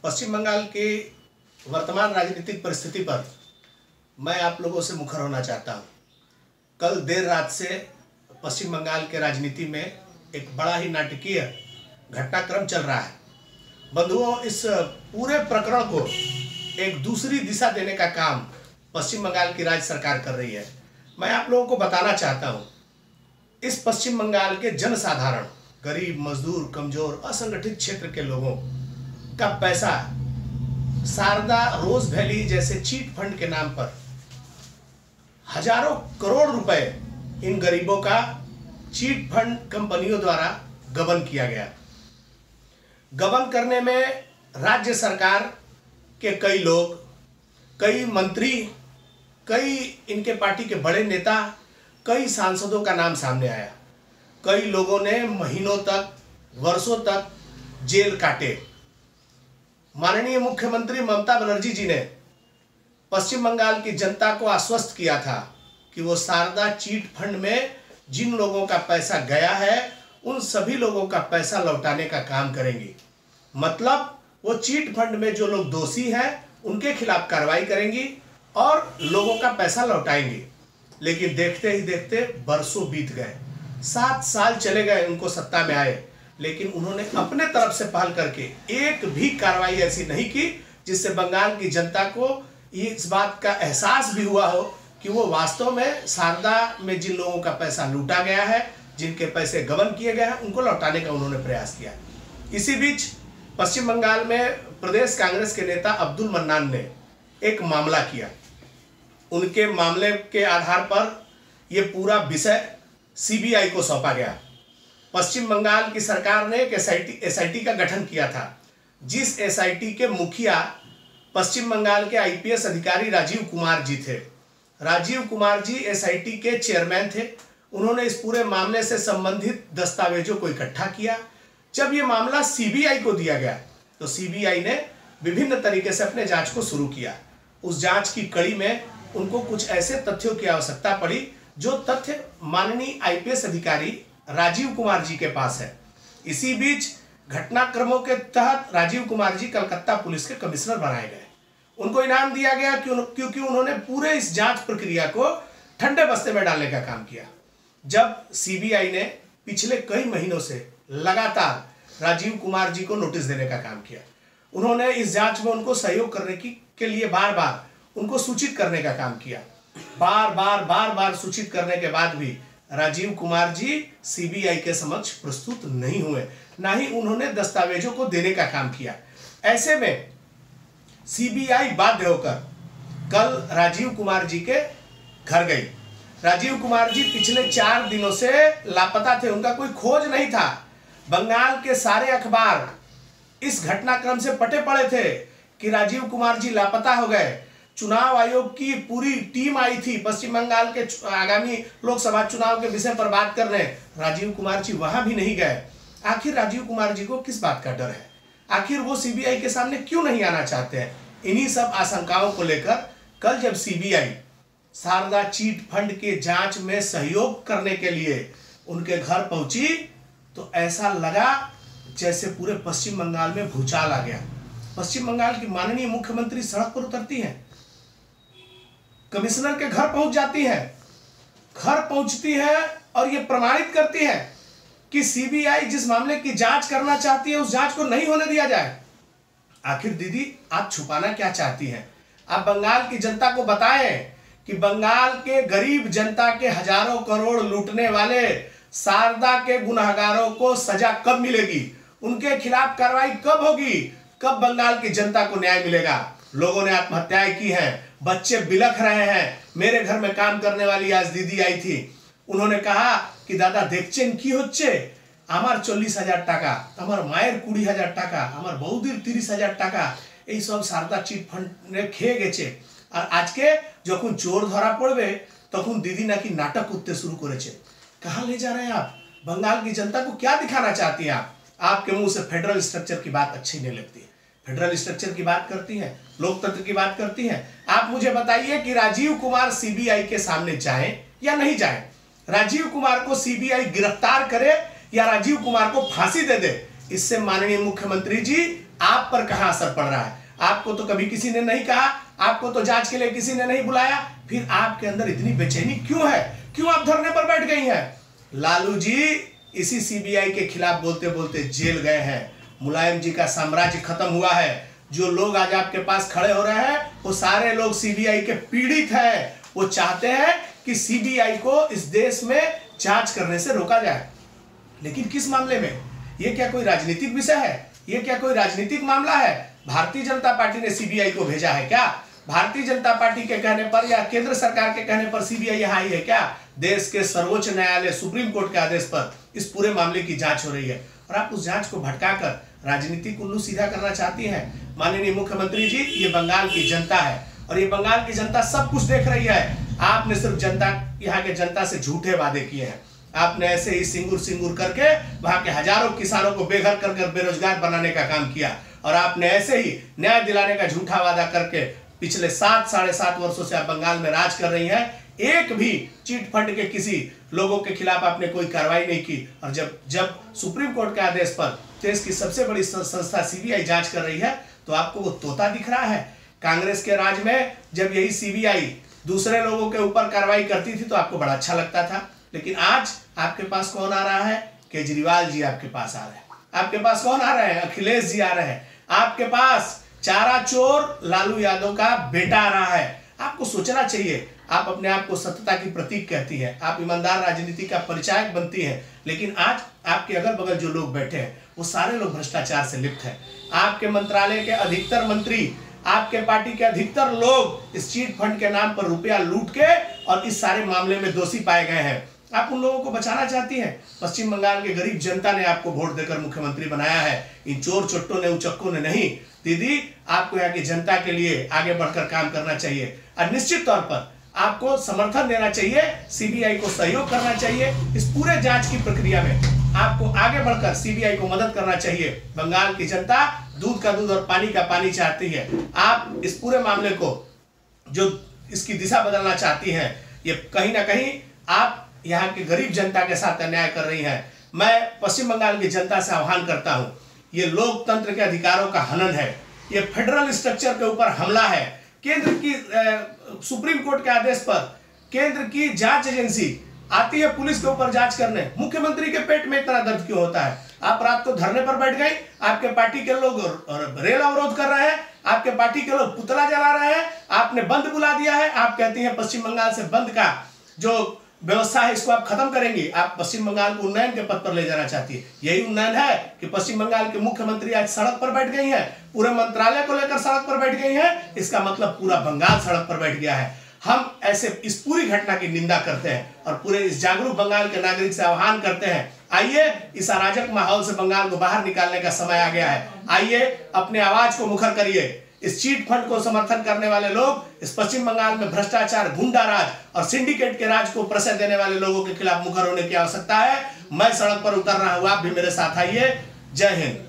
पश्चिम बंगाल की वर्तमान राजनीतिक परिस्थिति पर मैं आप लोगों से मुखर होना चाहता हूं। कल देर रात से पश्चिम बंगाल के राजनीति में एक बड़ा ही नाटकीय घटनाक्रम चल रहा है। बंधुओं, इस पूरे प्रकरण को एक दूसरी दिशा देने का काम पश्चिम बंगाल की राज्य सरकार कर रही है। मैं आप लोगों को बताना चाहता हूं, इस पश्चिम बंगाल के जनसाधारण, गरीब, मजदूर, कमजोर, असंगठित क्षेत्र के लोगों का पैसा शारदा रोज वैली जैसे चीट फंड के नाम पर हजारों करोड़ रुपए इन गरीबों का चीट फंड कंपनियों द्वारा गबन किया गया। गबन करने में राज्य सरकार के कई लोग, कई मंत्री, कई इनके पार्टी के बड़े नेता, कई सांसदों का नाम सामने आया। कई लोगों ने महीनों तक, वर्षों तक जेल काटे। माननीय मुख्यमंत्री ममता बनर्जी जी ने पश्चिम बंगाल की जनता को आश्वस्त किया था कि वो शारदा चीट फंड में जिन लोगों का पैसा गया है उन सभी लोगों का पैसा लौटाने का काम करेंगी। मतलब वो चीट फंड में जो लोग दोषी हैं उनके खिलाफ कार्रवाई करेंगी और लोगों का पैसा लौटाएंगी। लेकिन देखते ही देखते बरसों बीत गए, 7 साल चले गए उनको सत्ता में आए, लेकिन उन्होंने अपने तरफ से पहल करके एक भी कार्रवाई ऐसी नहीं की जिससे बंगाल की जनता को इस बात का एहसास भी हुआ हो कि वो वास्तव में शारदा में जिन लोगों का पैसा लूटा गया है, जिनके पैसे गबन किए गए हैं, उनको लौटाने का उन्होंने प्रयास किया। इसी बीच पश्चिम बंगाल में प्रदेश कांग्रेस के नेता अब्दुल मन्नान ने एक मामला किया। उनके मामले के आधार पर यह पूरा विषय सीबीआई को सौंपा गया। पश्चिम बंगाल की सरकार ने एक एसआईटी का गठन किया था, जिस एसआईटी के मुखिया पश्चिम बंगाल के आईपीएस अधिकारी राजीव कुमार जी थे। राजीव कुमार जी एसआईटी के चेयरमैन थे। उन्होंने इस पूरे मामले से संबंधित दस्तावेजों को इकट्ठा किया। जब ये मामला सीबीआई को दिया गया तो सीबीआई ने विभिन्न तरीके से अपने जांच को शुरू किया। उस जांच की कड़ी में उनको कुछ ऐसे तथ्यों की आवश्यकता पड़ी जो तथ्य माननीय आईपीएस अधिकारी राजीव कुमार जी के पास है। इसी बीच घटनाक्रमों के तहत राजीव कुमार जी कलकत्ता पुलिस के कमिश्नर बनाए गए। उनको इनाम दिया गया क्योंकि उन्होंने पूरे इस जांच प्रक्रिया को ठंडे बस्ते में डालने का काम किया। जब सीबीआई ने पिछले कई महीनों से लगातार राजीव कुमार जी को नोटिस देने का काम किया, उन्होंने इस जांच में उनको सहयोग करने के लिए बार बार उनको सूचित करने का काम किया। बार बार सूचित करने के बाद भी राजीव कुमार जी सीबीआई के समक्ष प्रस्तुत नहीं हुए, ना ही उन्होंने दस्तावेजों को देने का काम किया। ऐसे में सीबीआई बाध्य होकर कल राजीव कुमार जी के घर गई। राजीव कुमार जी पिछले 4 दिनों से लापता थे, उनका कोई खोज नहीं था। बंगाल के सारे अखबार इस घटनाक्रम से पटे पड़े थे कि राजीव कुमार जी लापता हो गए। चुनाव आयोग की पूरी टीम आई थी पश्चिम बंगाल के आगामी लोकसभा चुनाव के विषय पर बात करने। राजीव कुमार जी वहां भी नहीं गए। आखिर राजीव कुमार जी को किस बात का डर है? आखिर वो सीबीआई के सामने क्यों नहीं आना चाहते हैं? इन्हीं सब आशंकाओं को लेकर कल जब सीबीआई शारदा चीट फंड के जांच में सहयोग करने के लिए उनके घर पहुंची तो ऐसा लगा जैसे पूरे पश्चिम बंगाल में भूचाल आ गया। पश्चिम बंगाल की माननीय मुख्यमंत्री सड़क पर उतरती हैं, कमिश्नर के घर पहुंच जाती है, घर पहुंचती है और यह प्रमाणित करती है कि सीबीआई जिस मामले की जांच करना चाहती है उस जांच को नहीं होने दिया जाए। आखिर दीदी, आप छुपाना क्या चाहती हैं? आप बंगाल की जनता को बताएं कि बंगाल के गरीब जनता के हजारों करोड़ लूटने वाले शारदा के गुनहगारों को सजा कब मिलेगी? उनके खिलाफ कार्रवाई कब होगी? कब बंगाल की जनता को न्याय मिलेगा? लोगों ने आत्महत्याएं की हैं, बच्चे बिलख रहे हैं। मेरे घर में काम करने वाली आज दीदी आई थी, उन्होंने कहा कि दादा देखছেন কি হচ্ছে, আমার 40,000 টাকা, আমার মায়ের 20,000 টাকা, আমার বৌদির 30,000 টাকা এই সব শারদা চিট ফান্ডে খেয়ে গেছে। আর আজকে যখন চোর ধরা পড়বে তখন দিদি নাকি নাটক করতে শুরু করেছে। कहां ले जा रहे हैं आप? बंगाल की जनता को क्या दिखाना चाहती हैं आप? आपके मुंह से फेडरल स्ट्रक्चर की बात अच्छी नहीं लगती है। फेडरल स्ट्रक्चर की बात करती हैं, लोकतंत्र की बात करती हैं। आप मुझे बताइए कि राजीव कुमार सीबीआई के सामने जाएं या नहीं जाएं? राजीव कुमार को सीबीआई गिरफ्तार करे या राजीव कुमार को फांसी दे दे? इससे माननीय मुख्यमंत्री जी आप पर कहां असर पड़ रहा है? आपको तो कभी किसी ने नहीं कहा, आपको तो जांच के लिए किसी ने नहीं बुलाया, फिर आपके अंदर इतनी बेचैनी क्यों है? क्यों आप धरने पर बैठ गई हैं? लालू जी इसी सीबीआई के खिलाफ बोलते बोलते जेल गए हैं। मुलायम जी का साम्राज्य खत्म हुआ है। जो लोग आज आपके पास खड़े हो रहे हैं वो सारे लोग सीबीआई के पीड़ित हैं। वो चाहते हैं कि सीबीआई को इस देश में जांच करने से रोका जाए, लेकिन किस मामले में? ये क्या कोई राजनीतिक विषय है? ये क्या कोई राजनीतिक मामला है? भारतीय जनता पार्टी ने सीबीआई को भेजा है क्या? भारतीय जनता पार्टी के कहने पर या केंद्र सरकार के कहने पर सीबीआई यहाँ आई है क्या? देश के सर्वोच्च न्यायालय सुप्रीम कोर्ट के आदेश पर इस पूरे मामले की जांच हो रही है और आप उस जांच को भटकाकर राजनीतिक उल्लू सीधा करना चाहती हैं। माननीय मुख्यमंत्री जी, ये बंगाल की जनता है और ये बंगाल की जनता सब कुछ देख रही है। आपने सिर्फ यहाँ के जनता से झूठे वादे किए हैं। आपने ऐसे ही सिंगूर सिंगूर करके वहां के हजारों किसानों को बेघर कर बेरोजगार बनाने का काम किया और आपने ऐसे ही न्याय दिलाने का झूठा वादा करके पिछले 7-7.5 वर्षों से आप बंगाल में राज कर रही हैं। एक भी चिट फंड के किसी लोगों के खिलाफ आपने कोई कार्रवाई नहीं की और जब सुप्रीम कोर्ट के आदेश पर देश की सबसे बड़ी संस्था सीबीआई जांच कर रही है तो आपको वो तोता दिख रहा है। कांग्रेस के राज में जब यही सीबीआई दूसरे लोगों के ऊपर कार्रवाई करती थी तो आपको बड़ा अच्छा लगता था, लेकिन आज आपके पास कौन आ रहा है? केजरीवाल जी आपके पास आ रहे हैं। आपके पास कौन आ रहे हैं? अखिलेश जी आ रहे हैं। आपके पास चारा चोर लालू यादव का बेटा आ रहा है। आपको सोचना चाहिए। आप अपने आप को सत्यता की प्रतीक कहती है, आप ईमानदार राजनीति का परिचायक बनती है, लेकिन आज आपके अगल बगल जो लोग बैठे हैं वो सारे लोग भ्रष्टाचार से लिप्त हैं। आपके मंत्रालय के अधिकतर मंत्री, आपके पार्टी के अधिकतर लोग इस चीट फंड के नाम पर रुपया लूट के और इस सारे मामले में दोषी पाए गए हैं। आप उन लोगों को बचाना चाहती हैं। पश्चिम बंगाल के गरीब जनता ने आपको वोट देकर मुख्यमंत्री बनाया है, इन चोर चोट्टों ने, उचक्कों ने नहीं। दीदी, आपको यहाँ की जनता के लिए आगे बढ़कर काम करना चाहिए और निश्चित तौर पर आपको समर्थन देना चाहिए, सीबीआई को सहयोग करना चाहिए। इस पूरे जांच की प्रक्रिया में आपको आगे बढ़कर सीबीआई को मदद करना चाहिए। बंगाल की जनता दूध का दूध और पानी का पानी चाहती है। आप इस पूरे मामले को जो इसकी दिशा बदलना चाहती हैं, ये कहीं ना कहीं आप यहाँ की गरीब जनता के साथ अन्याय कर रही हैं। मैं पश्चिम बंगाल की जनता से आह्वान करता हूँ, ये लोकतंत्र के अधिकारों का हनन है, ये फेडरल स्ट्रक्चर के ऊपर हमला है। केंद्र की सुप्रीम कोर्ट के आदेश पर केंद्र की जांच एजेंसी आती है पुलिस के ऊपर जांच करने। मुख्यमंत्री के पेट में इतना दर्द क्यों होता है? आप रात को धरने पर बैठ गए, आपके पार्टी के लोग रेल अवरोध कर रहे हैं, आपके पार्टी के लोग पुतला जला रहे हैं, आपने बंद बुला दिया है। आप कहती हैं पश्चिम बंगाल से बंद का जो व्यवस्था है इसको आप खत्म करेंगी। आप पश्चिम बंगाल को उन्नयन के पथ पर ले जाना चाहती है। यही उन्नयन है कि पश्चिम बंगाल के मुख्यमंत्री आज सड़क पर बैठ गई हैं, पूरे मंत्रालय को लेकर सड़क पर बैठ गई हैं। इसका मतलब पूरा बंगाल सड़क पर बैठ गया है। हम ऐसे इस पूरी घटना की निंदा करते हैं और पूरे इस जागरूक बंगाल के नागरिक से आह्वान करते हैं, आइए इस अराजक माहौल से बंगाल को बाहर निकालने का समय आ गया है। आइए अपने आवाज को मुखर करिए। इस चीट फंड को समर्थन करने वाले लोग, इस पश्चिम बंगाल में भ्रष्टाचार, गुंडा राज और सिंडिकेट के राज को प्रश्रय देने वाले लोगों के खिलाफ मुखर होने की आवश्यकता है। मैं सड़क पर उतर रहा हूं, आप भी मेरे साथ आइए। जय हिंद।